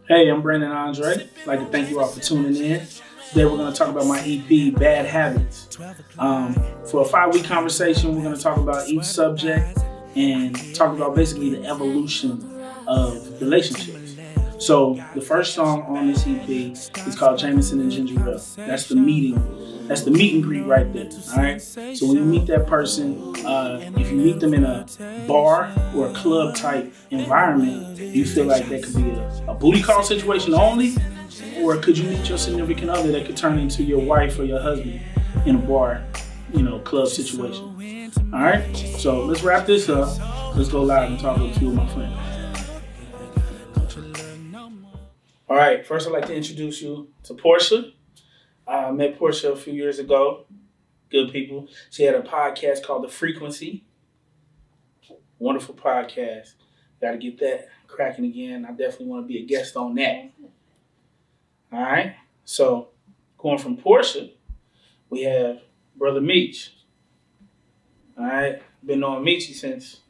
Hey, I'm Brandon Andre. I'd like to thank you all for tuning in. Today we're going to talk about my EP, Bad Habits. For a 5-week conversation, we're going to talk about each subject and talk about basically the evolution of relationships. So the first song on this EP is called Jameson and Ginger Ale. That's the meet and greet right there. All right. So when you meet that person, if you meet them in a bar or a club type environment, you feel like that could be a booty call situation only, or could you meet your significant other that could turn into your wife or your husband in a bar, club situation. All right. So let's wrap this up. Let's go live and talk with a few of my friends. All right, first I'd like to introduce you to Portia. I met Portia a few years ago. Good people. She had a podcast called The Frequency. Wonderful podcast. Got to get that cracking again. I definitely want to be a guest on that. All right, so going from Portia, we have Brother Meech. All right, been knowing Meechy since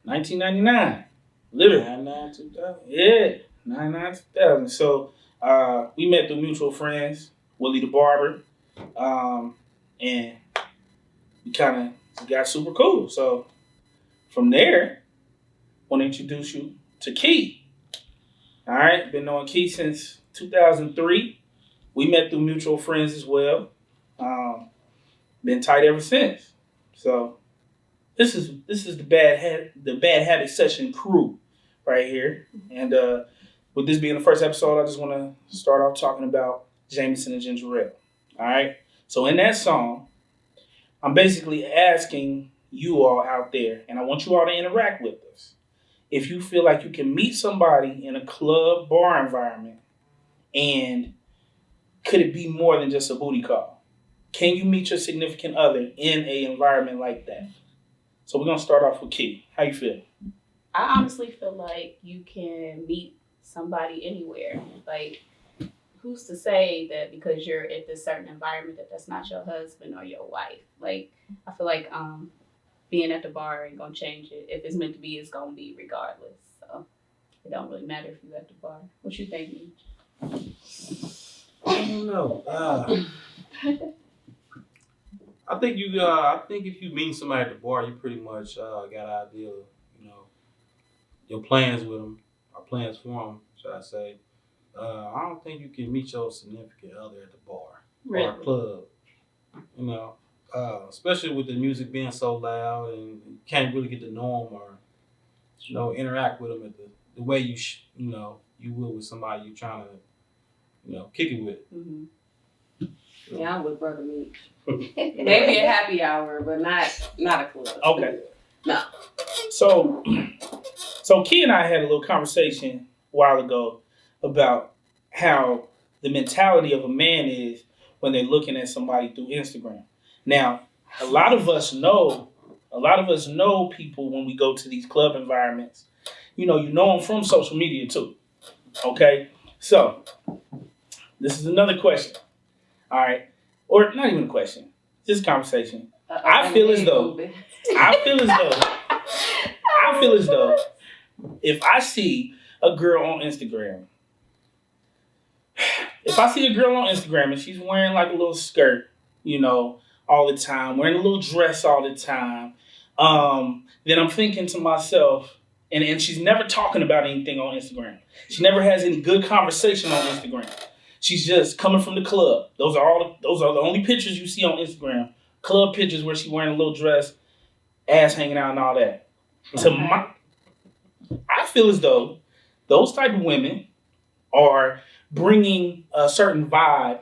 1999. Literally. 99, 2000. Yeah. 99, 2000. So we met through mutual friends, Willie the Barber, and we kind of got super cool. So from there, I want to introduce you to Key. All right, been knowing Key since 2003. We met through mutual friends as well. Been tight ever since. So this is the bad habit session crew right here, and with this being the first episode, I just want to start off talking about Jameson and Ginger Ale. All right? So in that song, I'm basically asking you all out there, and I want you all to interact with us. If you feel like you can meet somebody in a club, bar environment, and could it be more than just a booty call? Can you meet your significant other in an environment like that? So we're going to start off with Key. How you feel? I honestly feel like you can meet somebody anywhere. Like, who's to say that because you're at this certain environment that's not your husband or your wife? Like, I feel like being at the bar ain't gonna change it. If it's meant to be, it's gonna be regardless. So it don't really matter if you're at the bar. What you think, Meech? I don't know. I think if you meet somebody at the bar, you pretty much got an idea of, your plans with them, or plans for them, should I say. I don't think you can meet your significant other at the bar or a club. Especially with the music being so loud and you can't really get to know them or, interact with them at the way you will with somebody you're trying to, kick it with. Mm-hmm. Yeah, I'm with Brother Meech. Maybe a happy hour, but not a club. Okay. No. So Key and I had a little conversation a while ago about how the mentality of a man is when they're looking at somebody through Instagram. Now, a lot of us know people when we go to these club environments. You know them from social media too. Okay? So, this is another question. All right? Or not even a question. Just conversation. I feel as though if I see a girl on Instagram, and she's wearing like a little skirt, all the time, wearing a little dress all the time, then I'm thinking to myself, and she's never talking about anything on Instagram. She never has any good conversation on Instagram. She's just coming from the club. Those are the only pictures you see on Instagram. Club pictures where she's wearing a little dress, ass hanging out and all that. I feel as though those type of women are bringing a certain vibe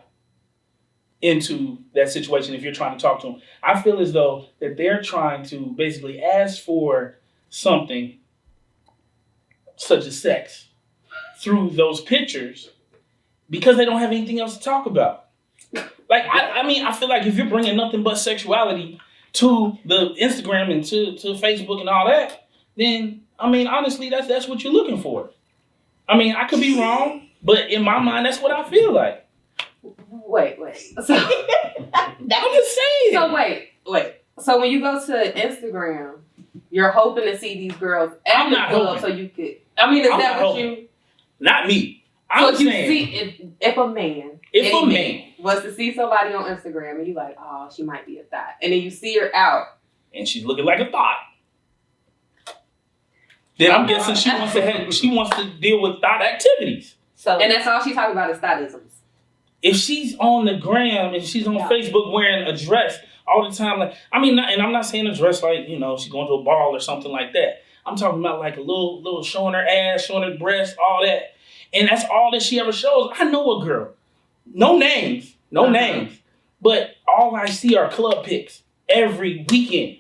into that situation if you're trying to talk to them. I feel as though that they're trying to basically ask for something such as sex through those pictures because they don't have anything else to talk about. Like, I feel like if you're bringing nothing but sexuality to the Instagram and to Facebook and all that, then, honestly, that's what you're looking for. I could be wrong, but in my mind, that's what I feel like. Wait. So, I'm just saying. So wait. So when you go to Instagram, you're hoping to see these girls at the club so you could. Is that what you? Not me. I'm if you saying, see if a man, if any a man, was to see somebody on Instagram and you like, oh, she might be a thot, and then you see her out, and she's looking like a thought, then I'm guessing she wants to deal with thought activities. So and that's all she talking about is thotisms. If she's on the gram and she's on Facebook wearing a dress all the time, like and I'm not saying a dress like she's going to a ball or something like that. I'm talking about like a little showing her ass, showing her breasts, all that, and that's all that she ever shows. I know a girl, no names, but all I see are club pics every weekend.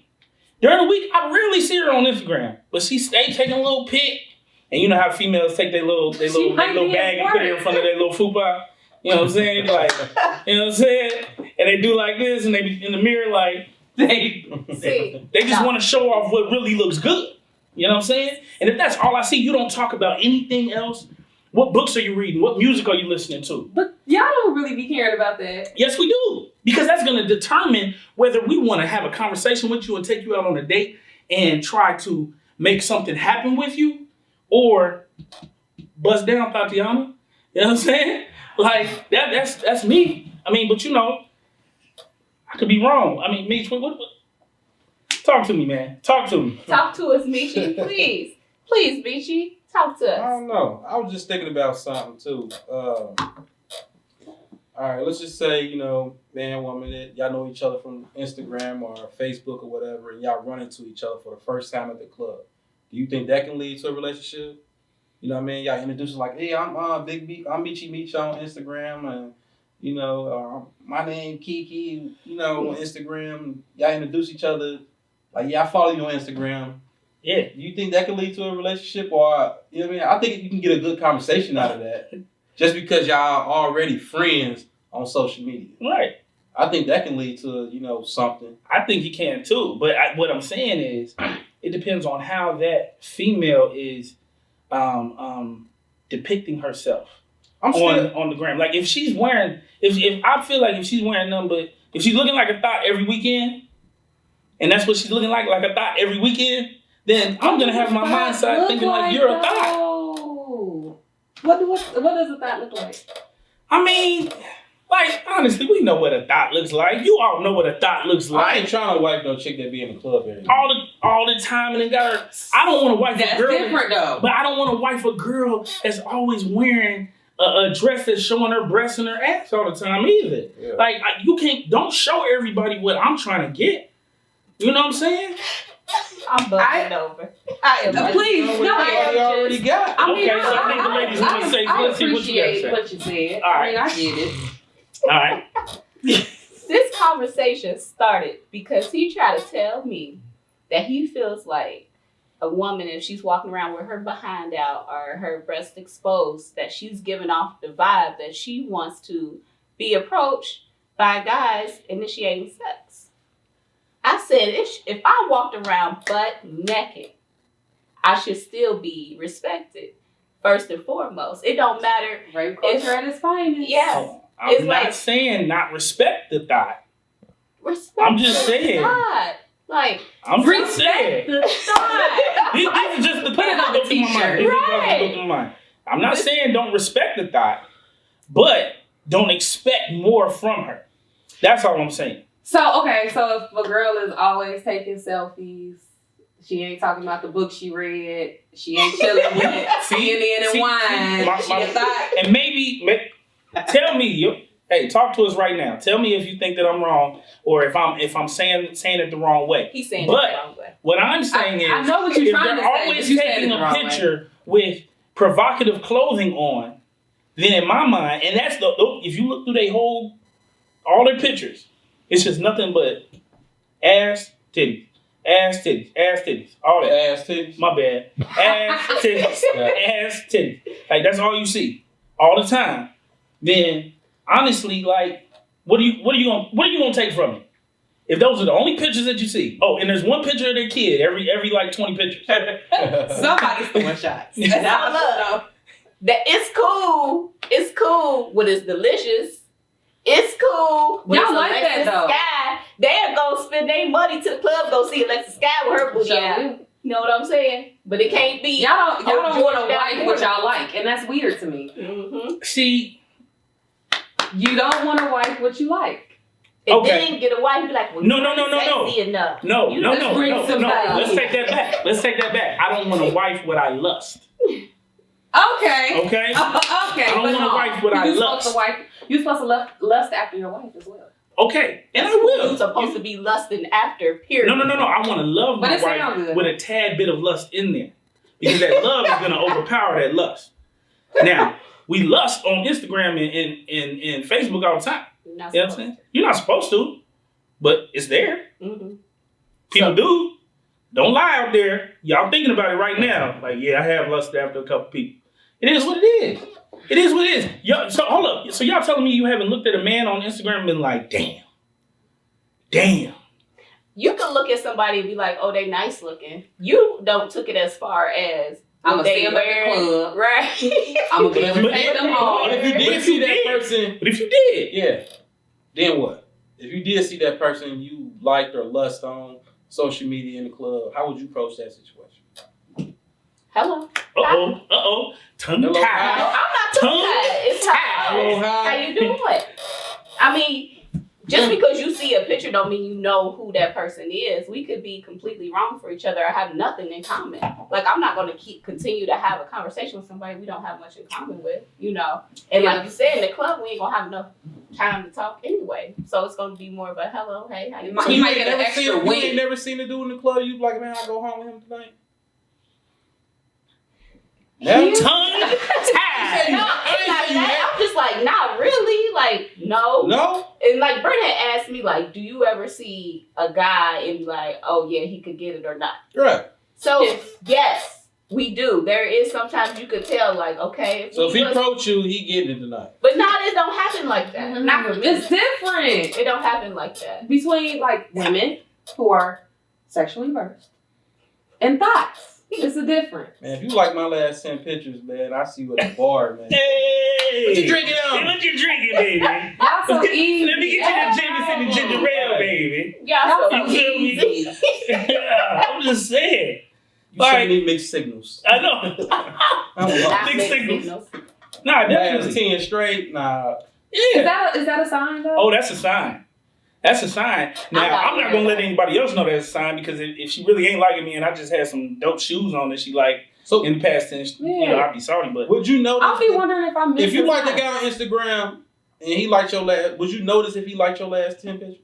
During the week, I rarely see her on Instagram, but she stay taking a little pic, and you know how females take their little bag and put it in front of their little fupa. You know what I'm saying? Like, you know what I'm saying? And they do like this, and they be in the mirror like they just want to show off what really looks good. You know what I'm saying? And if that's all I see, you don't talk about anything else. What books are you reading? What music are you listening to? But y'all don't really be caring about that. Yes, we do. Because that's going to determine whether we want to have a conversation with you and take you out on a date and try to make something happen with you, or bust down, Tatiana. You know what I'm saying? Like, that's me. I mean, but I could be wrong. I mean, Meech, what? Talk to me, man. Talk to me. Talk to us, Michi, please. Please, Michi, talk to us. I don't know. I was just thinking about something too. All right, let's just say, man, woman, that y'all know each other from Instagram or Facebook or whatever, and y'all run into each other for the first time at the club. Do you think that can lead to a relationship? You know what I mean? Y'all introduce like, hey, I'm Big B, I'm Michi Meech on Instagram, and my name Kiki. On Instagram, y'all introduce each other. Like, I follow you on Instagram. Yeah. Do you think that can lead to a relationship, or you know what I mean? I think you can get a good conversation out of that, just because y'all already friends on social media. Right. I think that can lead to something. I think you can too, but what I'm saying is, it depends on how that female is depicting herself on the gram. Like if she's wearing, if I feel like if she's wearing nothing but, if she's looking like a thought every weekend, and that's what she's looking like a thought every weekend, then I'm gonna have my mindset thinking like you're a thought. What does a thought look like? I mean, like honestly, we know what a thought looks like. You all know what a thought looks like. I ain't trying to wife no chick that be in the club every day. All the time, and then got her. I don't want to wife a girl. That's different though. But I don't want to wife a girl that's always wearing a dress that's showing her breasts and her ass all the time either. Yeah. Like don't show everybody what I'm trying to get. You know what I'm saying? I'm bubbling over. I am. Please, no. I already got. I mean, Okay, so I think the ladies want to say. Let's see what you got to say. what you said. All right. I get it. All right. This conversation started because he tried to tell me that he feels like a woman, if she's walking around with her behind out or her breast exposed, that she's giving off the vibe that she wants to be approached by guys initiating sex. I said, if I walked around butt naked, I should still be respected. First and foremost, it don't matter. Rape culture at its finest. Yes. I'm It's not like- saying not respect the thought. Respect I'm just the saying. thought. Like, I'm just saying. the thought. These are just the Put it thoughts on that a go through my t-shirt. mind. These are the thoughts that go through my mind. I'm not saying don't respect the thought, but don't expect more from her. That's all I'm saying. So if a girl is always taking selfies, she ain't talking about the book she read, she ain't chilling with CNN and wine, she a thought. And maybe tell me, hey, talk to us right now. Tell me if you think that I'm wrong, or if I'm saying it the wrong way. He's saying But it the wrong way. what I'm saying is, I know what you're if trying they're to say, always but you said taking it the a wrong way. picture with provocative clothing on, then in my mind, and that's if you look through all their pictures, it's just nothing but ass, titties, ass, titties, ass, titties, all that. Ass titties. My bad. Ass, titties, ass, titties. Like that's all you see all the time. Then honestly, like, what are you gonna take from it? If those are the only pictures that you see, and there's one picture of their kid every like 20 pictures. Somebody's throwing shots. That it's cool. It's cool when it's delicious. It's cool when Y'all it's like Alexis that, though. Sky. They'll go spend their money to the club, go see Alexis Sky with her booty out. You know what I'm saying? But it can't be. Y'all don't want to George wife what y'all like, and that's weird to me. Mm-hmm. See, You don't want to wife what you like. And Okay. then get a wife and be like, well, No. sexy enough. no. You just bring somebody Let's in. take that back. I don't want to wife what I lust. Okay. Okay. Okay. I don't want to wife what I lust. You're supposed to lust after your wife as well. Okay, and I You're will. supposed to be lusting after, period. No. I want to love But my it sounds wife good. with a tad bit of lust in there, because that love is going to overpower that lust. Now, we lust on Instagram and Facebook all the time. You're not You know what I'm supposed saying? You're not supposed to, but it's there. to. Mm-hmm. People do. Don't lie out there. Y'all thinking about it right now. Like, yeah, I have lust after a couple people. It is what it is. It is what it is. Y'all, so hold up. So y'all telling me you haven't looked at a man on Instagram and been like, damn. You can look at somebody and be like, oh, they nice looking. You don't took it as far as I'ma they see 'em at the wearing. club. Right. I'm gonna But- take them but home. If you But did if see you that did- person, But if you did, yeah, then what? If you did see that person you liked or lust on social media in the club, how would you approach that situation? Hello. tongue Hello, No, tied. I'm not talking that. It's Hello, how hi. you doing? I mean, just because you see a picture don't mean you know who that person is. We could be completely wrong for each other or have nothing in common. Like, I'm not going to continue to have a conversation with somebody we don't have much in common with, you know. And Yeah. like you said, in the club, we ain't going to have enough time to talk anyway. So it's going to be more of a hello, hey, how you So doing? you might ain't get an never extra seen, wink. You ain't never seen a dude in the club. You be like, man, I go home with him tonight. Never. Tongue No, tied. it's not that. I'm just like, not really. Like, no. No. And like Brent had asked me, like, do you ever see a guy and be like, oh yeah, he could get it or not? Right. So yes, we do. There is sometimes you could tell, like, okay, So if he look- approach you, he getting it tonight. but not it don't happen like that. Not for me. It's different It don't happen like that. between like women who are sexually versed and thoughts. It's a difference. Man, if you like my last 10 pictures, man, I see you at the bar, man. Hey, What you drinking Hey, on? what you drinking, baby? Y'all so easy. Let me get you the Jameson and ginger ale, baby. Y'all so You feel me? easy. I'm just saying. You All send right. me mixed signals. I know. I'm Not Big mixed signals. Nah, last definitely. 10 straight, nah. Yeah. Is that a sign though? Oh, that's a sign. That's a sign. Now, I'm not gonna let anybody else know that's a sign, because if she really ain't liking me and I just had some dope shoes on that she like So in the past tense, you know, I'd be sorry. But would you notice? I'll be wondering if I missed if you a like the sign. guy on Instagram and he liked your last, would you notice if he liked your last 10 pictures?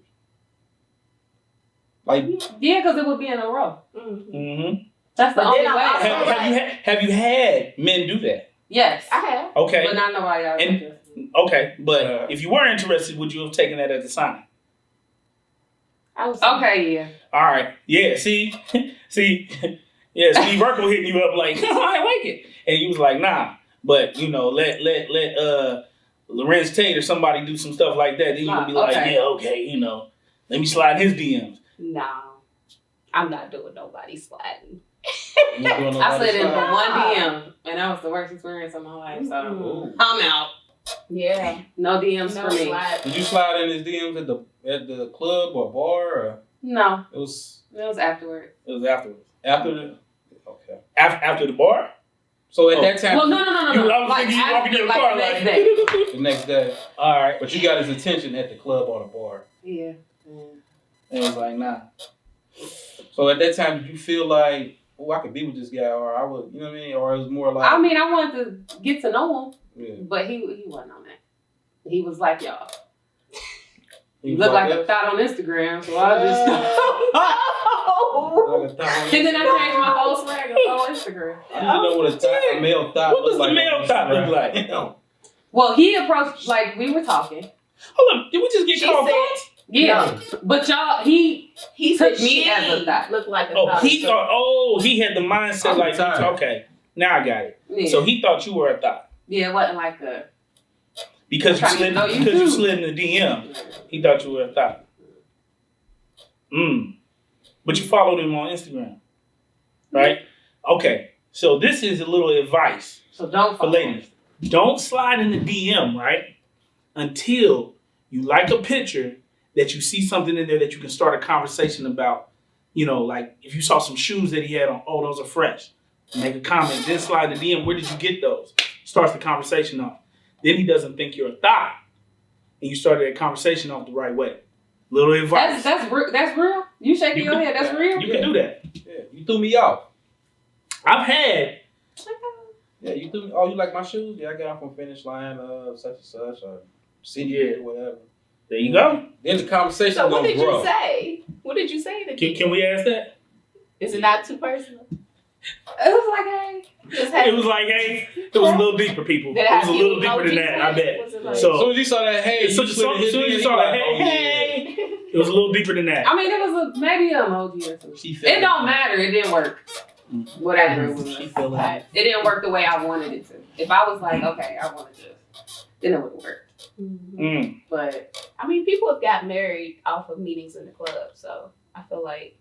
Like, Yeah, because it would be in a row. mm-hmm. That's the But only then way. I'm also- have you had men do that? Yes. I have. Okay, But not nobody else. And- okay, but if you were interested, would you have taken that as a sign? I was Okay, yeah. All right, yeah. See, yeah. Steve Urkel hitting you up like, I like it, and you was like, nah. But you know, let Lorenz Tate or somebody do some stuff like that. Then you would be like, Okay. yeah, okay, you know, let me slide in his DMs. No, I'm not doing nobody sliding. you doing a lot I of slid in stuff. for one DM, and that was the worst experience of my life. So Mm. Ooh. I'm out. Yeah, No DMs no for me. slide. Did you slide in his DMs at the club or bar, or No, it was it was afterward. It was afterwards. after the? Okay. After the bar. So at Oh. that time, Well, no. You- I was thinking you walking to the car the next like- day. the next day, All right, but you got his attention at the club or the bar. Yeah. it was like, nah. So at that time, did you feel like, oh, I could be with this guy, or I would, you know what I mean, or it was more like, I mean, I wanted to get to know him, yeah. but he wasn't on that. He was like y'all. He You was look like that? a thought on Instagram, so I just. Like a thought. And then I changed my whole swag on Instagram. I didn't know what a male thought What looked does like. the male on thought look Instagram. like? No. Well, he approached, like, we were talking. Hold up, did we just get She called said- thoughts? Yeah. But y'all, he He took said me she as a thought. looked like a Oh, thought. he thought. Oh, he had the mindset I'm like, tired. okay, now I got it. Yeah. So he thought you were a thought Yeah, it wasn't like a. because you I'm trying to slid know you because you too. slid in the DM. He thought you were a thought. But you followed him on Instagram, right? Okay, so this is a little advice So don't for follow. ladies. Don't slide in the DM, right? Until you like a picture that you see something in there that you can start a conversation about you know, like if you saw some shoes that he had on, oh, those are fresh. Make a comment, then slide the DM, where did you get those? Starts the conversation off. Then he doesn't think you're a thot. And you started that conversation off the right way. Little advice. That's real? You shaking your head, that's real? You can do that. Yeah, you threw me off. I've had. Yeah, you threw me. Oh, you like my shoes? Yeah, I got them from Finish Line, such and such, or City, or whatever. There you go. Then the conversation So what gonna did grow. you say? What did you say to Can we ask that? Is it not too personal? It was like, hey. It was like, hey, it was a little deeper, people. It was a little deeper than that, I bet. Like, As soon as you saw that, hey, as soon as you saw that, hey, it was a little deeper than that. I mean, it was maybe an emoji or something. It don't matter. It didn't work. Whatever it was. She feeling it. It didn't work the way I wanted it to. If I was like, okay, I wanted this, then it would have worked. Mm. But I mean, people have got married off of meetings in the club, so I feel like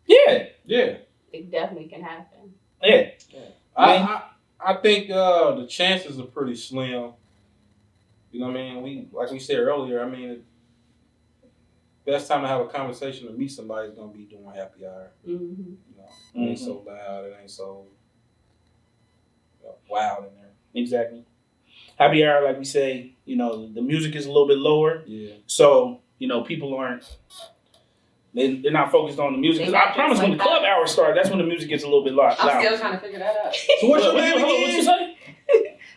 Yeah. it definitely can happen. Yeah. I think the chances are pretty slim. You know what I mean? Like we said earlier, I mean, the best time to have a conversation to meet somebody is gonna be during happy hour. Mm-hmm. You know, it ain't so loud, it ain't so wild in there. Exactly. Happy hour, like we say, you know, the music is a little bit lower. Yeah. So, you know, people aren't, they're not focused on the music. 'Cause I promise when the club hour starts, that's when the music gets a little bit louder. I'm still trying to figure that out. So what's your name What you again? say?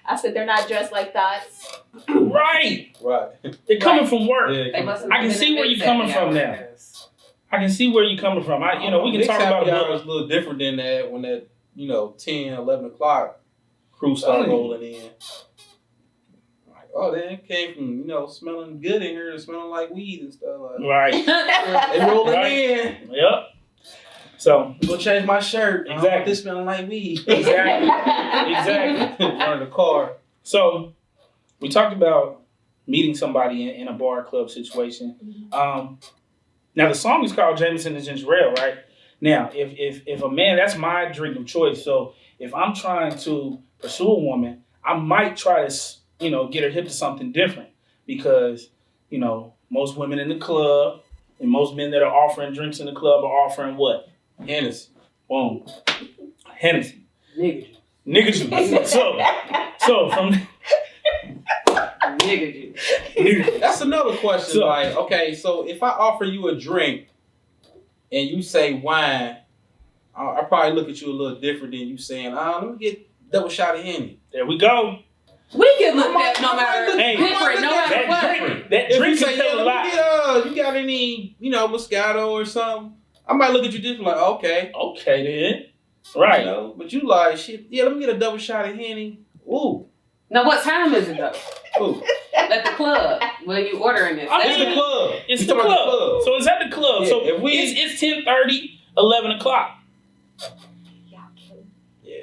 I said they're not dressed like thoughts. Right. Right. They're coming from work. Yeah, They must have I can been see in where the you're coming from now. Yes. I can see where you're coming from. We can talk about happy hour it. is a little different than that when that, 10, 11 o'clock crew start rolling in. Like, oh, they came from, smelling good in here to smelling like weed and stuff like that. Right. They rolling Right. in. Yep. So, Go change my shirt. I don't want Exactly. this smelling like weed. Exactly. Run the car. So, we talked about meeting somebody in a bar club situation. Now, the song is called Jameson and Ginger Ale, right? Now, if a man, that's my drink of choice. So, if I'm trying to pursue a woman, I might try to, get her hip to something different. Because, most women in the club and most men that are offering drinks in the club are offering what? Hennessy. Boom. Hennessy. Nigga Juice. So from juice. Nigga juice. That's another question. So- Like, okay, so if I offer you a drink and you say wine, I probably look at you a little different than you saying, let me get double shot of Henny. there we go. We can look at no matter Hey, different, no matter That what. drink, that If drink you can say, tell a lot. you got any, Moscato or something, I might look at you different, like, okay. Okay then. Right. But you like, shit, yeah, let me get a double shot of Henny. Ooh. Now, what time is it though? Ooh. At the club when you ordering this. I It's mean, the club. It's You the talking about club. So it's at the club. Yeah, So if we- it's 10:30, 11 o'clock. Yeah.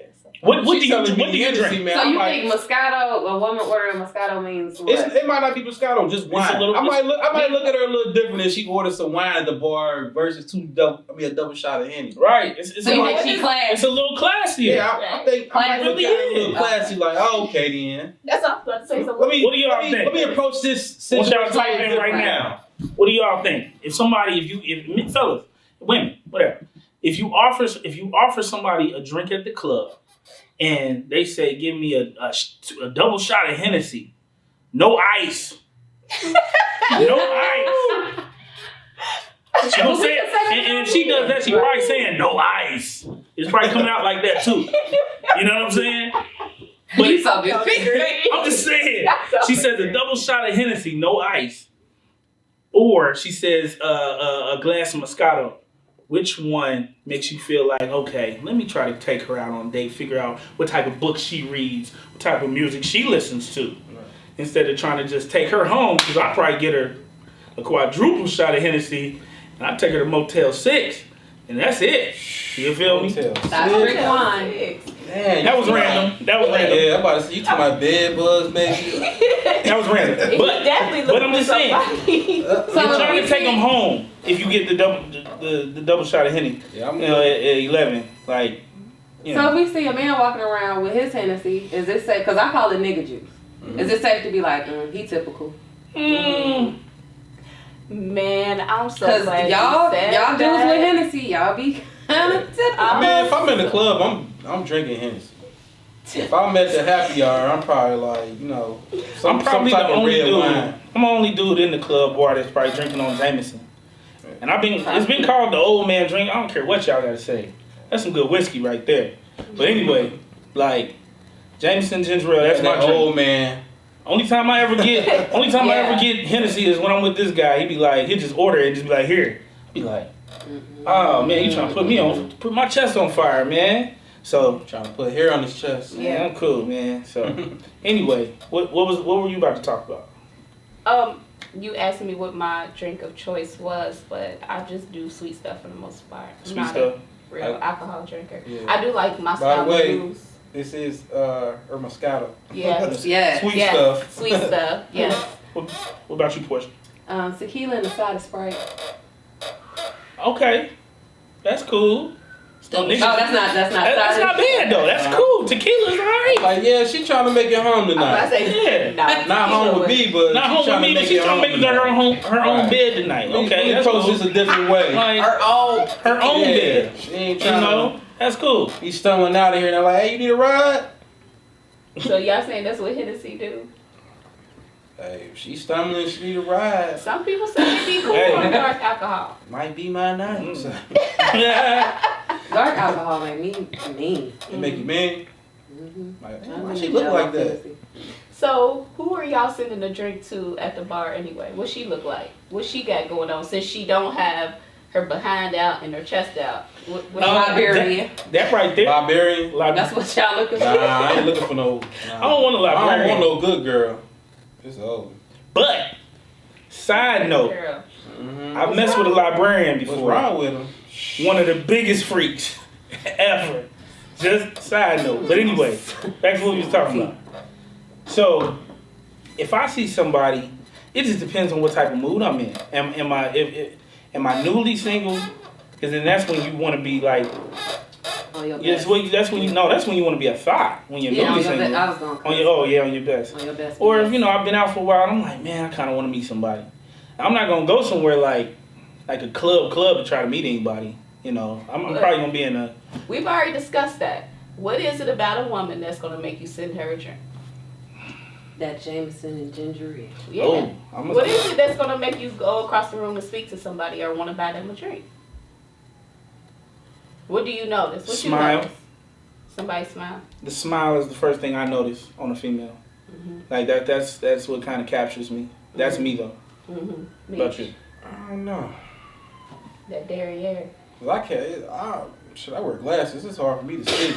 What do She you telling me what do you Hennessy, drink? man, So I'm you like, think Moscato, a woman ordering Moscato means what? it might not be Moscato, just wine. a little- I might look at her a little different if she orders some wine at the bar versus a double shot of Henny. Right. It's So you a, think she classy? it's a little classier. Yeah, I think I might look at her a little classy, like, oh, okay then. That's all I was about to say. So What do y'all think? Let me approach this What situation y'all type in right now? What do y'all think? If fellas, women, whatever, if you offer somebody a drink at the club and they say, give me a double shot of Hennessy, no ice, no ice. She gonna say it, and if she does that, she probably saying no ice. It's probably coming out like that too. You know what I'm saying? But You saw this picture. I'm just saying. She says a double shot of Hennessy, no ice. Or she says a glass of Moscato. Which one makes you feel like, okay, let me try to take her out on a date, figure out what type of books she reads, what type of music she listens to, instead of trying to just take her home, because I'd probably get her a quadruple shot of Hennessy, and I'd take her to Motel 6, and that's it. You feel me? That's drink wine. Man, That was random. That was random. Yeah, I'm about to say, you talking about bed bugs, maybe? That was random. But I'm just saying, saying. you're trying to take them home if you get the double shot of Henny. Yeah, I'm At 11, like, So if we see a man walking around with his Hennessy, is it safe? Because I call it nigga juice. Is it safe to be like, he typical? Man, I'm so Cause glad y'all you said dudes that. with Hennessy, y'all be kind of typical. I mean, if I'm in the club, I'm drinking Hennessy. If I'm at the happy hour, I'm probably like, you know, I'm probably some type the of only red dude. wine. I'm the only dude in the club bar that's probably drinking on Jameson. And it's been called the old man drink. I don't care what y'all gotta say. That's some good whiskey right there. But anyway, like Jameson ginger ale, that's my drink. old man. Only time I ever get Hennessy is when I'm with this guy. He be like, he'll just order it and just be like, here. I be like, oh man, you trying to put my chest on fire, man. So Trying to put hair on his chest. yeah, I'm cool, man. So anyway, what were you about to talk about? You asked me what my drink of choice was, but I just do sweet stuff for the most part. I'm Sweet not stuff. a real alcohol drinker. Yeah. I do like By the Moscato way, Blues. this is Moscato. Yeah. Yeah. Sweet Yeah. stuff. Sweet stuff, yes. What about you, Portia? Tequila and a side of Sprite. Okay, that's cool. Oh, that's not. That's not bad though. That's cool. Tequila's alright. Like, yeah, she trying to make it home I'm about to tonight. say, Yeah. no, Not home with me, but Not home with me, but she's trying to make her own bed tonight. Okay, we that's approach cool. this a different way. Like Her own. her own Yeah, bed. she ain't You trying know, that's cool. to be stumbling out of here and they're like, hey, you need a ride? So y'all saying that's what Hennessy do? Hey, if she's stumbling, she need a ride. Some people say they be cool Hey. on dark alcohol. Might be my night. Yeah. Dark alcohol make me mean. It make you mean? Mm-hmm. Like, damn, why she look like that? So who are y'all sending a drink to at the bar anyway? What she look like? What she got going on since she don't have her behind out and her chest out? What Liberian. That right there. Liberian? That's what y'all looking for. Nah, I ain't looking for no. I don't want a I librarian. don't want no good girl. It's old. But side note, Girl. Mm-hmm. I've messed with a librarian What's before. wrong with him? One of the biggest freaks ever. Just side note. But anyway, back to what we was talking about. So, if I see somebody, it just depends on what type of mood I'm in. Am I newly single? Because then that's when you want to be like, On your that's best. when you want to be a thought when you're Yeah, on newly your single. best. I was going On your best. On your best. Or if I've been out for a while, and I'm like, man, I kind of want to meet somebody. I'm not gonna go somewhere like a club to try to meet anybody. I'm probably gonna be in a. We've already discussed that. What is it about a woman that's gonna make you send her a drink? That Jameson and ginger ale. Yeah. Oh, What is it that's gonna make you go across the room to speak to somebody or want to buy them a drink? What do you notice? What Smile. you notice? Somebody smile. The smile is the first thing I notice on a female. Mm-hmm. Like that's what kind of captures me. That's me though. Mm-hmm. What about you? I don't know. That derriere. 'Cause I can't. I wear glasses. It's hard for me to see.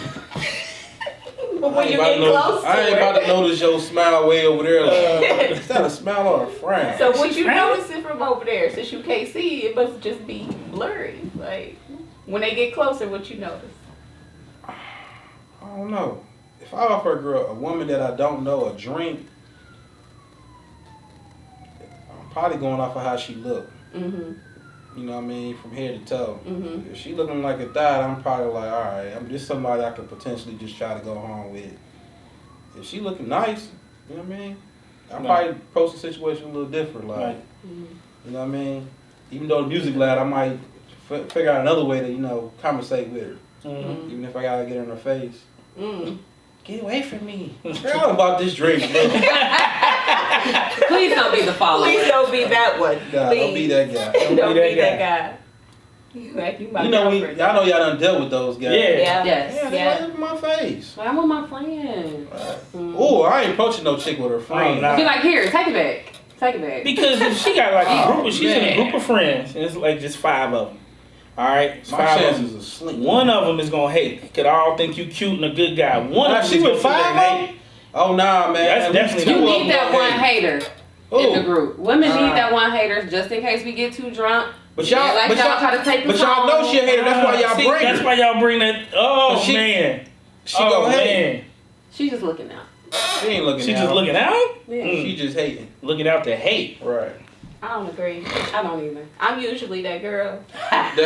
But when you get close to I ain't about to notice your smile way over there. Like, is that a smile or a frown? So what you noticing from over there, since you can't see, it must just be blurry. Like when they get closer, what you notice? I don't know. If I offer a woman that I don't know a drink, I'm probably going off of how she look. Mm-hmm. You know what I mean? From head to toe. Mm-hmm. If she looking like a thot, I'm probably like, all right, I'm just somebody I could potentially just try to go home with. If she looking nice, you know what I mean? I'll probably approach the situation a little different. Like, Right. you know what I mean? Even though the music loud, I might figure out another way to, conversate with her. Mm-hmm. Even if I gotta get her in her face. Mm. Get away from me. Girl, about this drink, bro. Please don't be the follower. Please don't be that one. Nah, don't be that guy. Don't be that guy. Like you my girlfriend. Y'all know y'all done dealt with those guys. Yeah. Yeah. Yes. Yeah, Yeah. look at my face. I'm with my friend. Oh, I ain't approaching no chick with her friend. nah. Be like, here, take it back. Take it back. Because if she got like a group, she's in a man. group of friends, and it's like just 5 of them. All right, it's My 5 of chances them. are slim. One of them is gonna hate. They could all think you cute and a good guy. One Nah, of them she is with gonna 5 sit of there and them? hate. Oh, nah, man. That's At least definitely You two of need them that gonna one hate. hater in the Ooh. group. Women Nah. need that one hater just in case we get too drunk. But y'all, Like but y'all try to take but us y'all know home. she a hater. That's why y'all See, bring That's her. why y'all bring that. Oh But she- man. She gonna hate. man. She's just looking out. She ain't looking She out. just looking out. Yeah. She just hating. Looking out to hate. Right. I don't agree. I don't either. I'm usually that girl. The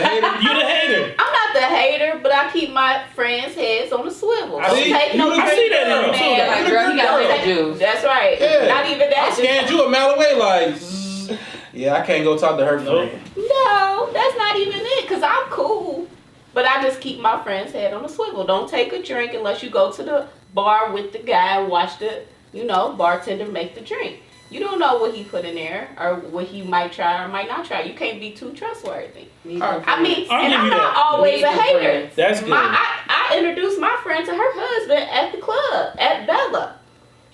hater. You the hater. I'm not the hater, but I keep my friends' heads on the swivel. I Don't see- take no you the I see that in you man. too. Like, You the girl, good you got girl. that juice. That's right. Yeah. Not even I that. scanned you a mile away like, zzz. Yeah, I can't go talk to her Nope. friend. No, that's not even it. Cause I'm cool, but I just keep my friend's head on a swivel. Don't take a drink unless you go to the bar with the guy and watch the, bartender make the drink. You don't know what he put in there or what he might try or might not try. You can't be too trustworthy. I mean, I'll and give I'm you not that. always a hater. friends. That's good. I introduced my friend to her husband at the club at Bella.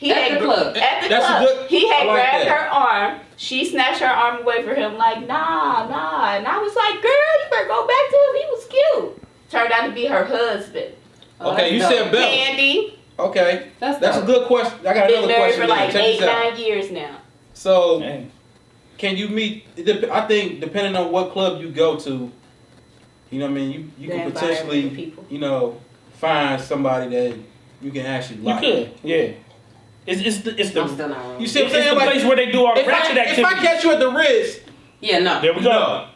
At the club. At the That's club. a good- He had I like grabbed that. her arm. She snatched her arm away from him like, nah. And I was like, girl, you better go back to him. He was cute. Turned out to be her husband. Okay, you said Bella. Candy. Okay, That's that's a dope. good question. I got Been another married question. for like Check 8, this out. 9 years now. So, Dang. can you meet? I think depending on what club you go to, you know what I mean. You The can environment of potentially, people. find somebody that you can actually You like. could, yeah. It's the I'm still not wrong. You see what it's I'm saying? the place where they do all the if ratchet I activities. catch you at the Ritz, Yeah, no. There we go. no.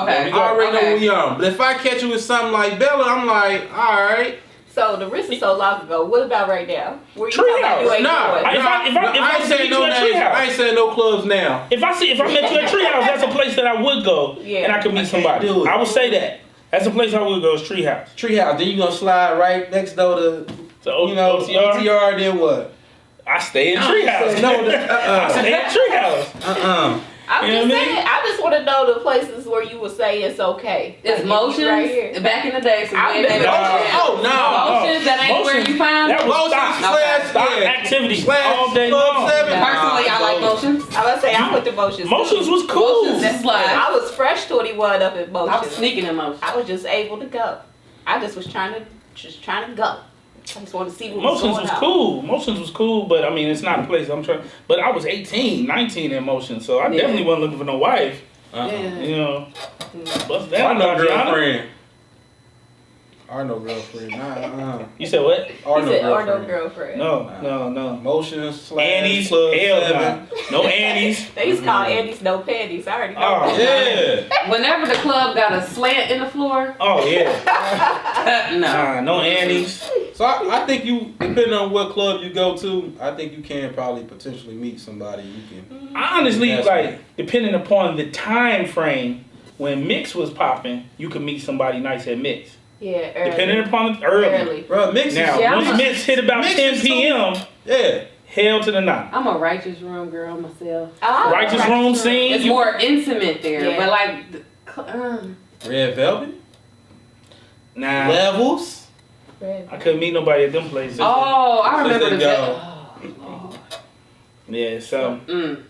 Okay. I already know Okay. who you are. But if I catch you with something like Bella, I'm like, all right. So the risk is so long ago. What about right now? Where you talking about you ain't Nah, going? I ain't saying no names. I ain't saying no clubs now. If I met you at Treehouse, that's a place that I would go Yeah. and I could I meet can't somebody. do it. I would say that. That's a place I would go. Is Treehouse. Treehouse. Then you gonna slide right next door to, So OTR. OTR. Then what? I stay in Treehouse. No, I stay at Treehouse. I'm You know just what I saying. mean? I just want to know the places where you would say it's okay. It's Like, motions. right here. Back in the day, so I've we been- ain't Oh, no. Motions, that ain't where you find That them. was Motions stop. slash Stop yeah. activity Slash all day Club long. 7. Personally, I like motions. I was say I went to motions. Motions was cool. Motions is like, I was fresh 21 up at I was motions. sneaking in motions. I was just able to go. I just was trying to go. I just wanted to see what was Motions going was on. cool. Motions was cool, but I mean, it's not a place I'm trying. But I was 18, 19 in Motions, so I Yeah. definitely wasn't looking for no wife. Yeah. You know, bust I down, know Adriana. girlfriend. I know girlfriend. You said what? I He know said, or no girlfriend. girlfriend. No. Motions slash Annie's, Club hell 7. no. No Annie's. They used to call Andy's no panties. I already know. Oh, Yeah. Whenever the club got a slant in the floor, Oh yeah. no. No Annie's. So I think you, depending on what club you go to, I think you can probably potentially meet somebody you can. Honestly, That's like depending upon the time frame when Mix was popping, you could meet somebody nice at Mix. Yeah, early. Depending upon early. Early. Bro, mix is Now, Yeah, once I'm a- Mix hit about Mix 10 is so- p.m., Yeah. hell to the night. I'm a righteous room girl myself. Oh, Righteous room scene. It's more intimate there, Yeah. but like, Red Velvet. Nah, Levels. I couldn't meet nobody at them places. oh, I Since remember they the go. oh, Yeah, so Lord.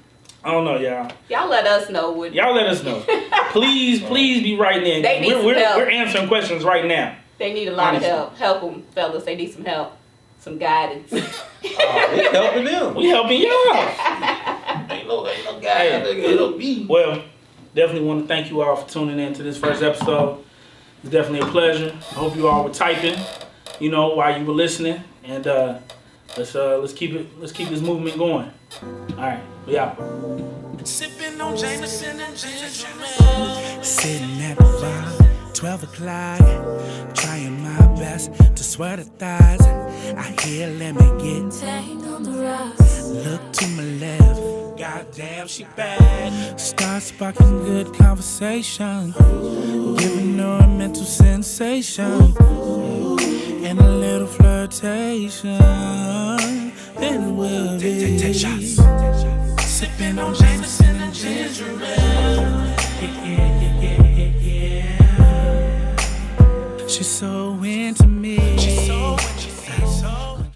I don't know, y'all. Y'all let us know what. Y'all let us know. Please be writing in. They need some We're help. answering questions right now. They need a lot Honestly. of help. Help them, fellas. They need some help, some guidance. We helping them. We helping y'all. Ain't no guy. Ain't no beat. Well, definitely want to thank you all for tuning in to this first episode. It's definitely a pleasure. I hope you all were typing, while you were listening, and let's keep this movement going. All right, we out. Sipping on Jameson and ginger. Sitting at the bar, 12 o'clock. Trying my best to swear the thighs. I hear, let me get Tang on the rocks. look to my left. Goddamn, she bad. Start sparking good conversation. Giving her a mental sensation. And a little flirtation. Then we'll be take shots. Sipping on Jameson and ginger ale. Yeah. She's so into me.